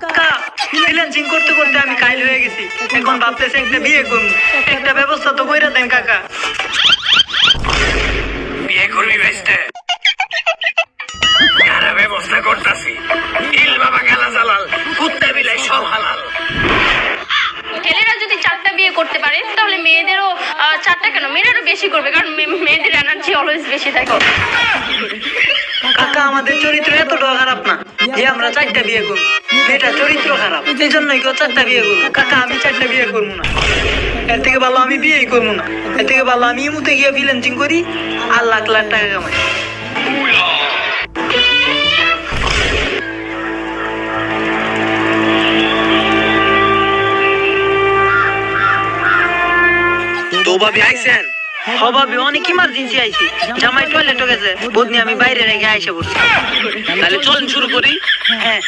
কাকা ফ্রিল্যান্সিং করতে করতে আমি কাইল হয়ে গেছি, এখন ভাবতেছি একটা বিয়ে করবো, একটা ব্যবস্থা তো কইরা দেন কাকা। বিয়ে করবি ভাইস্তে? কারা ব্যবস্থা করতাছি, ইল বাবা গালা জালাল, কুত্তা বিলাই সব হালাল। ছেলেরা যদি 4টা বিয়ে করতে পারে তাহলে মেয়েদেরও 4টা কেন, মেয়েরাও বেশি করবে, কারণ মেয়েদের এনার্জি অলওয়েজ বেশি থাকে। কাকা আমাদের চরিত্র এতটা খারাপ না যে আমরা 4টা বিয়ে করবো, মেয়েটা চরিত্র খারাপ, এই জন্যই কেউ 4টা বিয়ে করবো। কাকা আমি 4টা বিয়ে করবো না, এর থেকে ভালো আমি বিয়েই করবো না, এর থেকে ভালো আমি ইমুতে গিয়ে ফ্রিল্যান্সিং করি আর লাখ লাখ টাকা কামাই। তো ভাবি আইছেন? ভাবি অনেক ইমার্জেন্সি আইছি, জামাই টয়লেটে গেছে, বদনি আমি বাইরে রেখে আইসা পড়ছি। তাহলে চলুন শুরু করি। হ্যাঁ